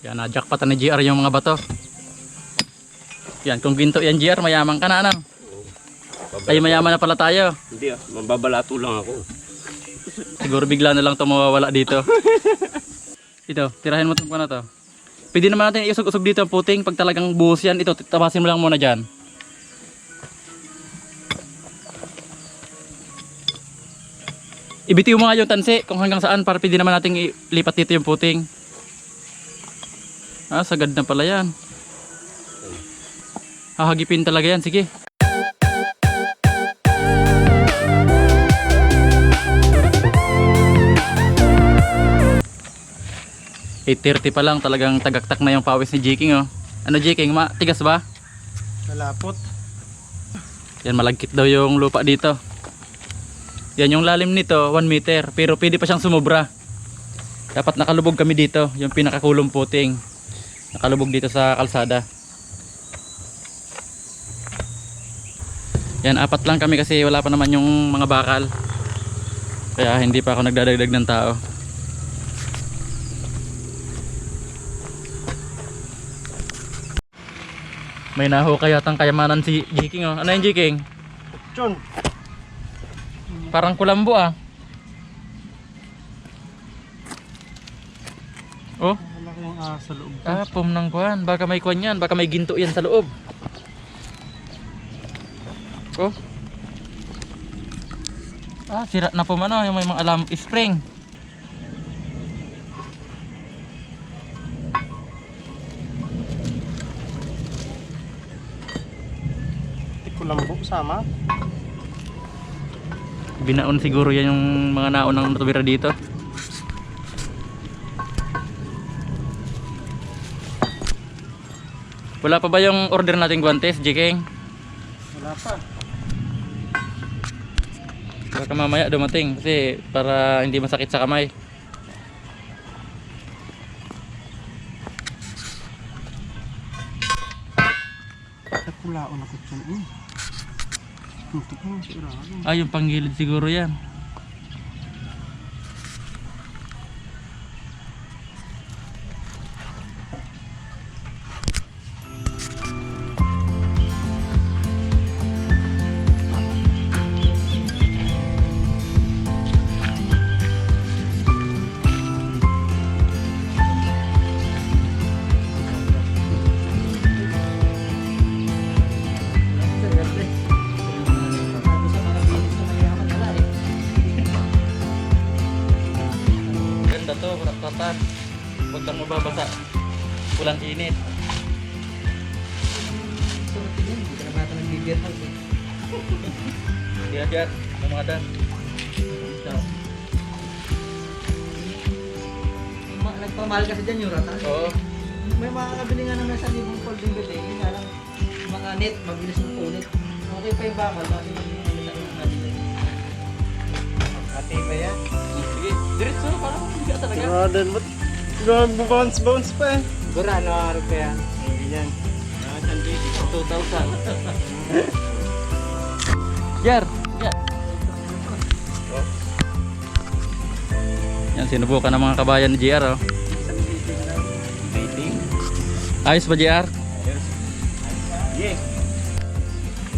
Yan, na-jackpotan ni GR yung mga bato. Yan, kung ginto yan GR, mayaman ka na, ano? Ay, mayaman na pala tayo. Hindi mambabalato lang ako. Siguro bigla na lang ito mawawala dito. Ito, tirahin mo itong na to. Pwede naman natin iusog-usog dito ang puting. Pag talagang buhos yan, ito, tapasin mo lang muna dyan. Ibitiw mo nga yung tansi kung hanggang saan para pwede naman natin ilipat dito yung puting. Ah, sagad na pala yan. Hahagipin talaga yan, sige. 8:30 pa lang, talagang tagaktak na yung pawis ni Jiking, oh. Ano Jiking, matigas ba? Malapot. Yan, malagkit daw yung lupa dito. Yan, yung lalim nito 1 meter, pero pwede pa siyang sumubra. Dapat nakalubog kami dito, yung pinakakulong puting. Nakalubog dito sa kalsada. Yan, 4 lang kami kasi wala pa naman yung mga bakal. Kaya hindi pa ako nagdadagdag ng tao. May nahukay yatang kayamanan si Jiking, oh. Ano yung Jiking? Chon. Parang kulambo, ah. Oh, Wala kayong sa loob. pom ng kuhan. Baka may kuhan yan. Baka may ginto yan sa loob. Oh. Sira na pom, ano. Yung may mga alam spring. Kulambo sama. Binaon siguro yan yung mga naunang natubira dito. Wala pa ba yung order nating guantes, Jiking? Wala pa. Baka mamaya dumating kasi para hindi masakit sa kamay. Nakulaon ako dyan. Tutok mo sigurado. Yung panggilid siguro yan. Ganda to, ratatan. Huwag kang mababasa. Walang init. Hindi ka na bata ng bibir house eh. Hindi na dyan. Mamadan. Nagpamahal kasi dyan yung rata. Oo. May mga kabili nga naman sa libong folding bed eh. Yung nga lang, mga net, mabilis ng punit. Okay pa yung bakal, bakit yung nabili. Ate ba yan? Sige, diretso. Parang hindi ka talaga. Sigurado mo. Sigurado mo bounce pa eh. Gura, ano araw pa yan? Ganyan. Saan dito? 2,000. Jar! Jar! Yan, sinubukan ng mga kabayan ni JR, oh. Ayos ba JR? Yes.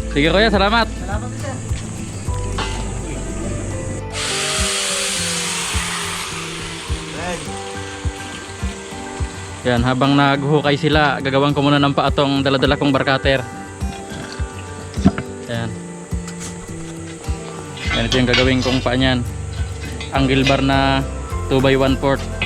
Sige kuya, salamat. Salamat sir. Yan, habang naghuhukay sila, gagawin ko muna ng paatong dala-dala kong barkater. Yan. Yan, ito yung gagawin kong paa niyan. Angle bar na 2x1/4.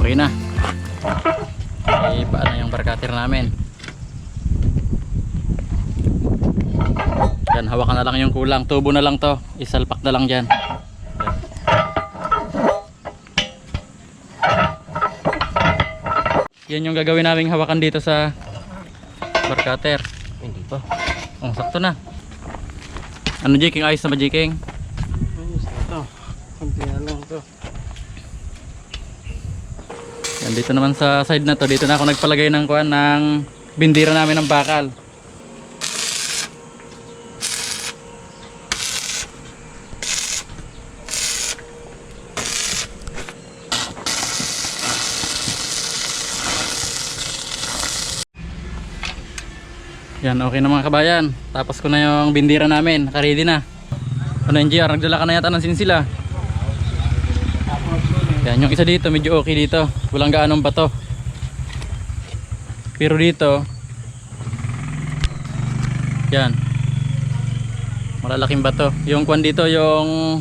Okay na. Eh, paano yung barkater namin? Yan, hawakan na lang yung kulang. Tubo na lang to. Isalpak na lang dyan. Yan yung gagawin naming hawakan dito sa barkater. Hindi pa. Oh, sakto na. Ano, Jiking? Ayos na ba, Jiking? Ayos na to. Kunti na lang to. Yan, dito naman sa side na to. Dito na ako nagpalagay ng kuan ng bindira namin ng bakal. Yan, okay na mga kabayan. Tapos ko na yung bindira namin. Naka-ready na. Ano yung GR? Nagdala ka na yata ng sinsila. Yan, yung isa dito medyo okay dito. Walang gaanong bato. Pero dito, yan, malalaking bato. Yung kwan dito, yung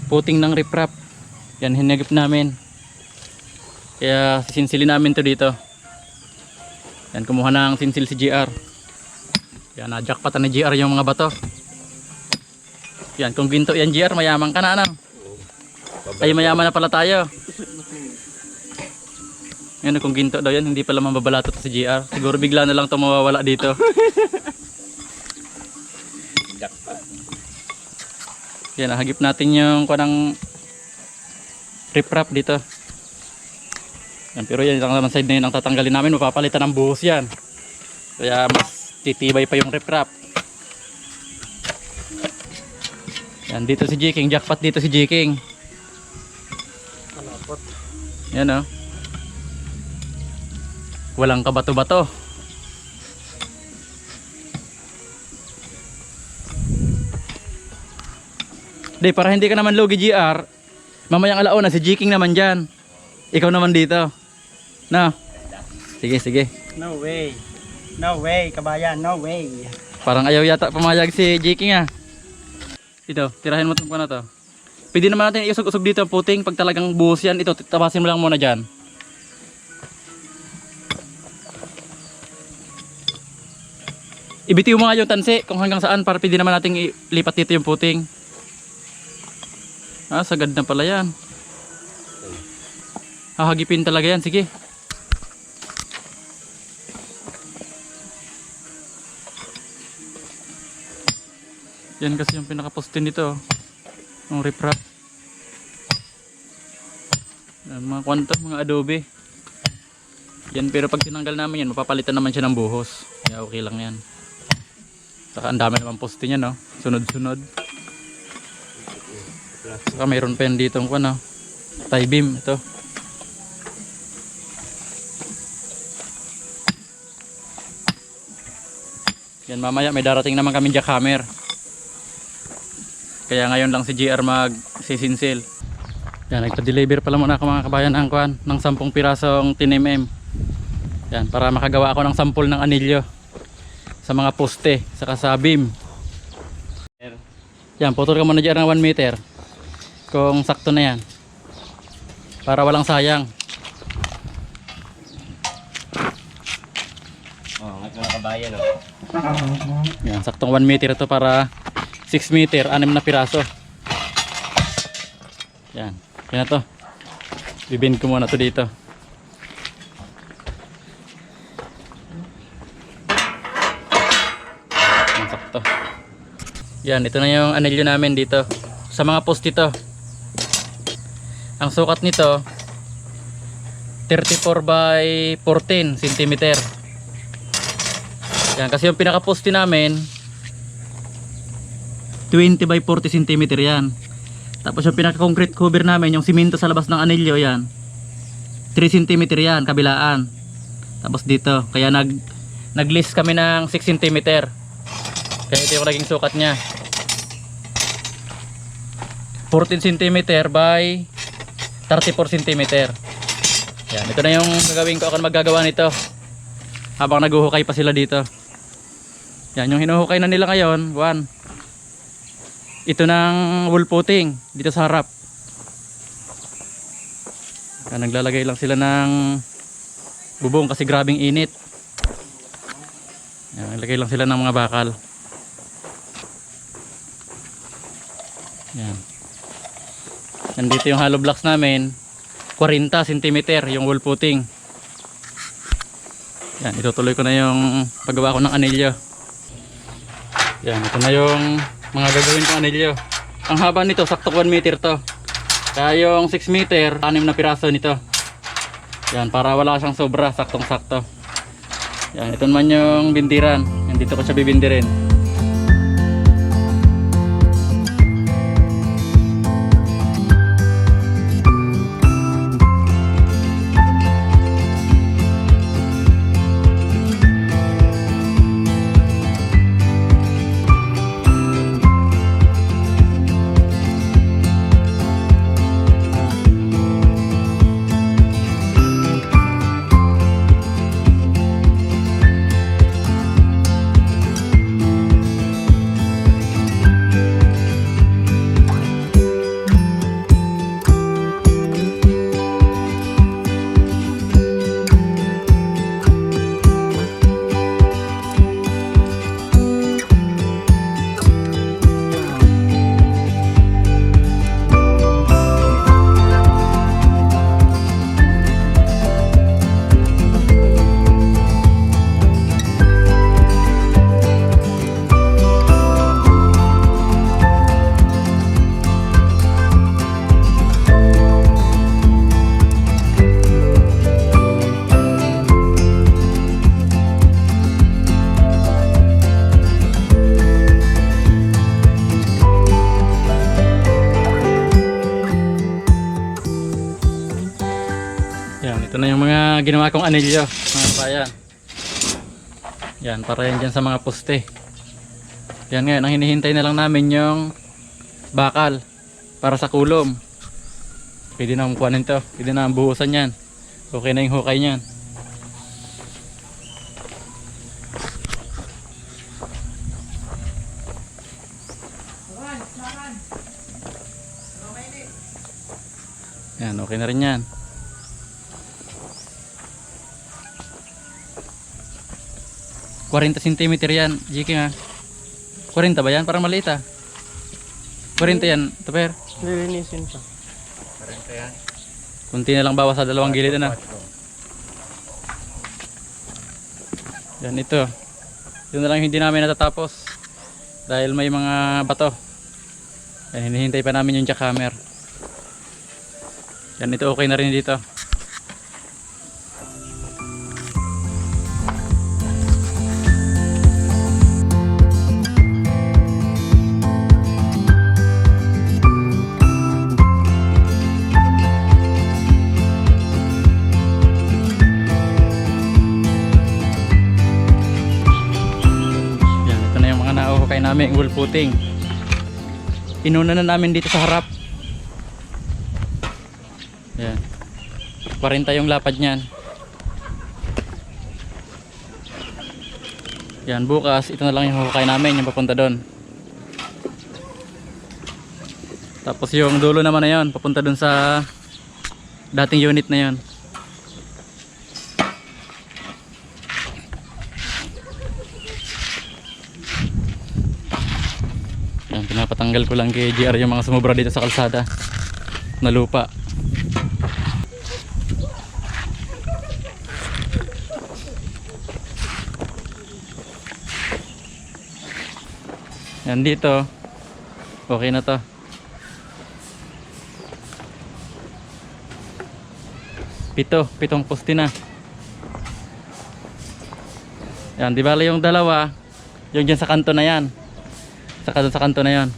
puting ng riprap. Yan, hinagip namin. Kaya sisinsilin namin to dito. Yan, kumuha ng sinsil si GR. Yan, na-jackpatan ni GR yung mga bato. Yan, kung ginto yan GR, mayaman ka na, ano? Ay, mayaman na pala tayo. Yan, kung ginto daw yan, hindi pala mababalatot si GR. Siguro bigla na lang ito mawawala dito. Yan, hagip natin yung kanang riprap dito. Yan, pero yan lang naman side na yun ang tatanggalin namin. Mapapalitan ng buhos yan. Kaya mas titibay pa yung riprap. Yan, dito si Jiking. Jackpot dito si Jiking. Kalapot. Yan, oh. Walang kabato-bato. Di, para hindi ka naman lugi GR, mamayang alauna si Jiking naman dyan. Ikaw naman dito. No? Sige, sige. No way. No way, kabayan. No way. Parang ayaw yata pumayag si Jiking, ah. Ito, tirahin mo itong na to. Pwede naman natin iusog-usog dito ang puting. Pag talagang buhos yan, ito, tapasin mo lang muna dyan. Ibitiw mo nga yung tansi kung hanggang saan para pwede naman natin ilipat dito yung puting. Ah, sagad na pala yan. Hahagipin talaga yan, sige. Yan kasi yung pinakaposte nito. Yung riprap. Yan, mga kwanta, mga adobe. Yan, pero pag tinanggal namin yan, mapapalitan naman siya ng buhos. Kaya okay lang yan. Saka ang dami naman poste niya, no? Sunod-sunod. Saka mayroon pa yan dito, ano? Tie beam, ito. Yan, mamaya may darating naman kami jackhammer. Kaya ngayon lang si GR mag-sisinsil. Yan, nagpa-deliver pala muna ako mga kabayan ng kuan ng 10 pirasong 10mm. Yan, para makagawa ako ng sample ng anilyo sa mga poste, saka sa beam. Yan, putol ka muna dyan ng 1 meter. Kung sakto na yan. Para walang sayang. Oh, ngayon mga kabayan, oh. Yan, saktong 1 meter ito para 6 meter, 6 na piraso. Yan, yan na to. Bibend ko muna to dito. Yan, sakto. Yan, ito na yung anilyo namin dito. Sa mga post dito. Ang sukat nito 34 by 14 cm. Yan, kasi yung pinaka-poste namin 20 by 40 cm yan. Tapos yung pinaka-concrete cover namin, yung simento sa labas ng anilyo, yan 3 cm yan, kabilaan. Tapos dito, kaya nag-list kami ng 6 cm. Kaya ito yung naging sukat nya, 14 cm by 34 cm. Yan, ito na yung gagawin ko. Ako magagawa nito habang naguhukay pa sila dito. Yan, yung hinuhukay na nila ngayon, ito ng wool footing dito sa harap. Yan, naglalagay lang sila ng bubong kasi grabing init. Yan, naglagay lang sila ng mga bakal. Yan. Nandito yung hollow blocks namin, 40 cm yung wall footing. Yan, itutuloy ko na yung paggawa ko ng anilyo. Yan, ito na yung mga gagawin kong anilyo. Ang haba nito, sakto 1 meter to. Kaya yung 6 meter, 6 na piraso nito. Yan, para wala siyang sobra, saktong sakto. Yan, ito naman yung bindiran. Yan, dito ko siya bibindirin. Yan, ito na yung mga ginawa kong anilyo, mga kabayan. Yan, para yan dyan sa mga poste. Yan ngayon, ang hinihintay na lang namin yung bakal para sa kulom. Pwede na kuhanin to, pwede na buhusan yan. Okay na yung hukay niyan. Yan, okay na rin yan. $40 cm yan, Jiki nga. 40 ba yan? Parang maliit ah. 40 yan, Tupper. Lilinisin pa. Kunti na lang bawas sa dalawang gilid na. Yan, ito. Yun na lang yung hindi namin natatapos. Dahil may mga bato. Yan, hinihintay pa namin yung jackhammer. Yan, ito okay na rin dito. Namin wall footing. Inuna na namin dito sa harap. Yan. 40 yung lapad niyan. Yan, bukas ito na lang yung hukay namin, yung papunta doon. Tapos yung dulo naman na yon, papunta doon sa dating unit na yon. Pinapatanggal ko lang kay GR yung mga sumobra dito sa kalsada na lupa. Yan dito. Okay na to. Pitong poste na. Yan, di bala yung dalawa, yung dyan sa kanto na yan. Saka doon sa kanto na yan.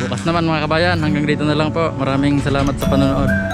Bukas naman mga kabayan, hanggang dito na lang po. Maraming salamat sa panonood.